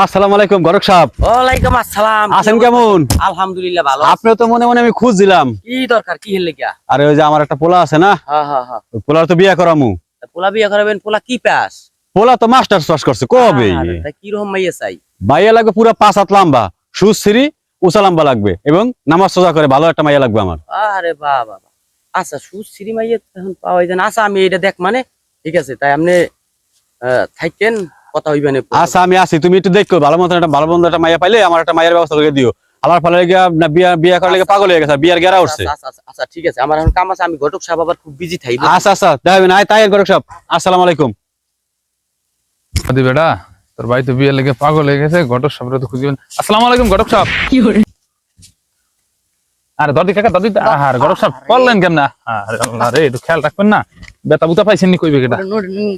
আসসালামু আলাইকুম গরক সাহেব। ওয়ালাইকুম আসসালাম। আছেন কেমন? আলহামদুলিল্লাহ ভালো। আপনি তো মনে মনে আমি খুঁজছিলাম। কি দরকার, কি হল লাগিয়া? আরে ওই যে আমার একটা পোলা আছে না, ওই পোলার তো বিয়ে করামু। পোলা বিয়া করাবেন? পোলা কি পাস? পোলা তো মাস্টার চাষ করছে কবে। কি রকম মাইয়া চাই? মাইয়া লাগবে পুরা 5 হাত লম্বা, সুশ্রী উঁচা লম্বা লাগবে এবং নামাজ সোজা করে ভালো একটা মাইয়া লাগবে আমার। আরে বাবা, আচ্ছা সুশ্রী মাইয়া এখন পাওয়া যায় না। আচ্ছা আমি এটা দেখ মানে ঠিক আছে, তাই আপনি থাকেন, কথা হইবেন। আচ্ছা আমি আসি, তুমি একটু দেখো ভালো মতন একটা ভালো বন্ধু একটা মাইয়া পাইলে আমার একটা মাইয়ের ব্যবস্থা করে দিও। আমার ফলে বিয়া করার লেগে পাগল হয়ে গেছে, বিয়ার গেরা উঠছে। আচ্ছা ঠিক আছে, আমার এখন কাম আছে, আমি ঘটক সাহেব আবার খুব বিজি থাকি। আচ্ছা দেখবেন তাই ঘটক সাহেব। আসসালামু আলাইকুম। বেটা তোর ভাই তো বিয়ের লেগে পাগল হয়ে গেছে, ঘটক সাহেব তো খুঁজবেন। আসসালামু আলাইকুম ঘটক সাহেব। কি করে আরে দর্দি কাকা দর্দি, আর ঘটক সাহেব বললেন কেন না? আরে আল্লাহ রে, একটু খেয়াল রাখবেন না। বেতা বুতা পাইছেন নি কইবে কেটা?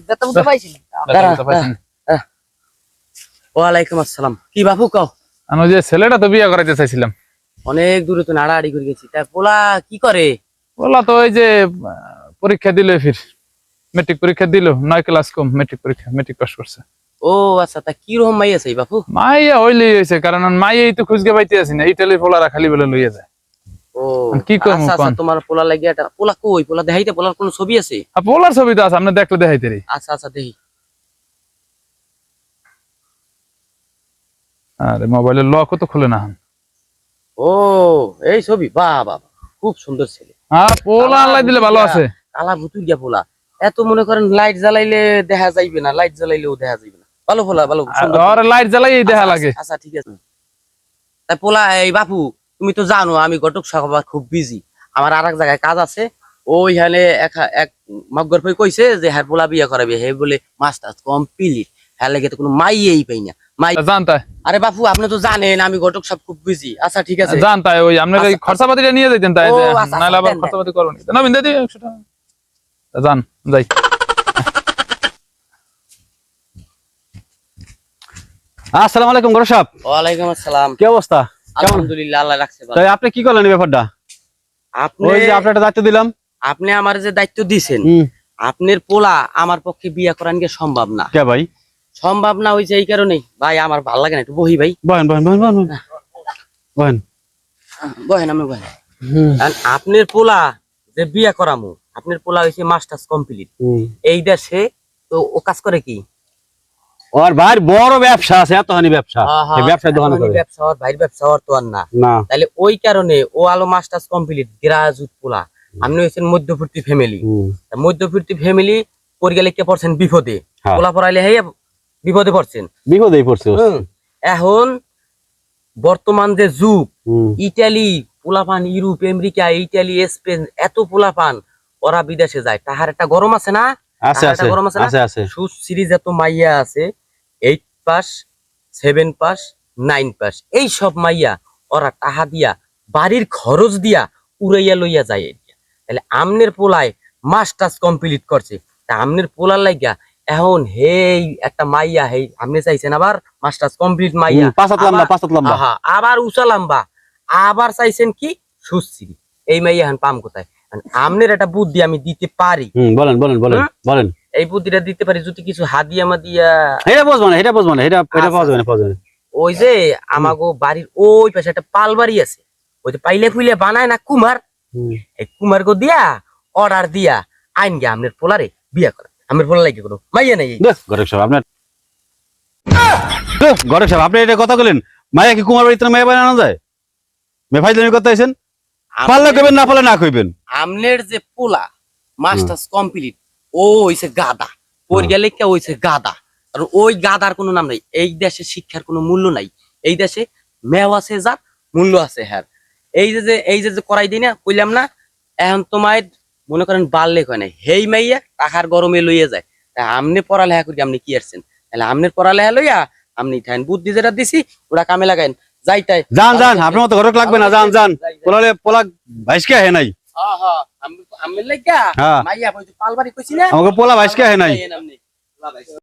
বেতা বুতা পাইছেন? ওয়ালাইকুম আসসালাম। কি বাপু কও? আমি যে ছেলেটা তো বিয়ে করাইতে চাইছিলাম। অনেক দূরে তো নাড়াহাড়ি করে গেছি। তাই পোলা কি করে? বললা তো ওই যে পরীক্ষা দিল, ফির মেট্রিক পরীক্ষা দিল, 9 ক্লাস কম মেট্রিক পরীক্ষা, মেট্রিক পাস করছে। ও আচ্ছা, তা কি রকম মাইয়া চাই বাপু? মাইয়া হইলেই হয়েছে, কারণ মাইয়াই তো খুঁজকে পাইতে আসি না। ইটালির পোলারা খালি বলে লইয়া যায়। ও কি করব কোন? তোমার পোলা লাগিয়া এটা পোলা কই? পোলা দেখাইতে, পোলার কোন ছবি আছে? পোলার ছবি তো আছে, আপনি দেখলে দেখাইতে রে। আচ্ছা দেখি। আরে মোবাইলের লকও তো খুলে না। ও এই ছবি, বাহ বাহ, খুব সুন্দর ছেলে। পোলা আল্লাহ দিলে ভালো আছে। কালা ভুতুর গিয়া পোলা, এত মনে করেন লাইট জ্বালাইলে দেখা যাইবে না, লাইট জ্বালাইলেও দেখা যাইবে না। ভালো পোলা, ভালো সুন্দর। আর লাইট জ্বালাই দেখা লাগে। আচ্ছা ঠিক আছে। তাই পোলা, এই বাপু তুমি তো জানো আমি ঘটক সাহেব খুব বিজি, আমার আর এক জায়গায় কাজ আছে। ওইখানে এক মগ্গর ভাই কইছে যে হ্যাঁ পোলা বিয়ে করাবে, হে বলে মাস্টার্স কমপ্লিট, হ্যাঁ লেগে তো কোনো মাইয়েই পাই না। জানতাই। আরে বাপু আপনি তো জানেন আমি ঘটক সাহেব খুব বিজি। আচ্ছা ঠিক আছে জানতাই, ওই আপনার ওই খরচাপাতিটা নিয়ে যাইতেন, তাই নাইলে আবার খরচাপাতি করবেন। নবীন দাদি 100 টাকা জান যাই। আসসালামু আলাইকুম গরক সাহেব। ওয়ালাইকুম আসসালাম। কি অবস্থা? আলহামদুলিল্লাহ, আল্লাহ রাখছে ভালো। তাই আপনি কি করলেন এই ব্যাপারটা? আপনি ওই যে আপনার একটা দায়িত্ব দিলাম, আপনি আমার যে দায়িত্ব দিয়েছেন, আপনার পোলা আমার পক্ষে বিয়ে করান কি সম্ভব না। কে ভাই? সম্ভব না হইছে এই কারণেই ভাই, আমার ভালো লাগে না। একটু বহি ভাই। বহেন বহেন আমি বহেন। আপনার পোলা যে বিয়ে করামু, আপনার পোলা হইছে মাস্টার্স কমপ্লিট এই দেশে, তো ও কাজ করে কি? ওর ভাই বড় ব্যবসা আছে, এতখানি ব্যবসা, এই ব্যবসায় দোকান করে। ব্যবসা ওর ভাইয়ের ব্যবসা, ওর তো আর না। তাহলে ওই কারণে ও আলো মাস্টার্স কমপ্লিট গ্রাজুয়েট পোলা। আপনি হইছেন মধ্যবর্তী ফ্যামিলি। মধ্যবর্তী ফ্যামিলি পড়ে গেলে কে পড়ছেন বিপদে, পোলা পড়াইলে হে বিপদে পড়ছেন। বিপদেই পড়ছে। এখন বর্তমান যে যুগ, ইটালি পোলাপান, ইউরোপ, আমেরিকা, ইটালি, স্পেন, এত পোলাপান ওরা বিদেশে যায়। তাহার একটা গরম আছে না? গরম আছে না? সিরিজ এত মাইয়া আছে, 8 পাস, 7 পাস, 9 পাস, এই সব মাইয়া ওরা টাহা দিয়া, বাড়ির খরচ দিয়া উড়াইয়া লইয়া যায়। তাহলে আমনের পোলায় মাস্টার্স কমপ্লিট করছে, তা আমনের পোলার লাগিয়া এখন হেই একটা মাইয়া, হেই আপনি চাইছেন আবার মাস্টার্স কমপ্লিট মাইয়া, আবার উঁচা লম্বা, আবার চাইছেন কি সুশ্রী। এই মাইয়া এখন পাম কোথায়? আমনের একটা বুদ্ধি আমি দিতে পারি। বলেন। এই বুদ্ধিটা দিতে পারি যদি কিছু হাদিয়া মাদিয়া। এটা বুঝবো না, এটা পাওয়া যাবে না। ওই যে আমাগো বাড়ির ওই পাশে একটা পাল বাড়ি আছে, ওই যে পাইলে ফুইলে বানায় না কুমার, এই কুমার গো দিয়া অর্ডার দিয়া আইন গে আমনের পোলারে বিয়া করে। আমের পোলা লাগে কোনো মাইয়া নাই। গরক সাহেব আপনি এটা কথা বলেন, মাইয়া কি কুমার বাড়িতে মাইয়া বানানো যায়? মেফাইজলামি করতে আইছেন, পারলে কইবেন, না পারলে না কইবেন। আমনের যে পোলা মাস্টার্স কমপ্লিট, ও হইছে গাদা, পড়ে গেলে কে হইছে গাদা। আর ওই গাদার কোনো নাম নাই। এই দেশে শিক্ষার কোনো মূল্য নাই। এই দেশে মেও আছে, যার মূল্য আছে হ্যাঁ। এই যে করাই দিই না, কইলাম না, এখন তোমার মনে করেন বাড়লে কয় নাই, হেই মাইয়া টাকার গরমে লইয়া যায়। আমনে পড়ালেখা করি, আপনি কি আসছেন? তাহলে আমনের পড়ালেখা লইয়া আপনি ঠাইন বুদ্ধি যেটা দিছি ওরা কামে লাগাইন। যাইতাই যান আপনার মতো ঘরক লাগবে না, যান পোলা ভাইসকে হে নাই। আমি লাইগা মাইয়া পালবাড়ি কইছি না, আমাকে পোলা ভাইসকে হে নাই।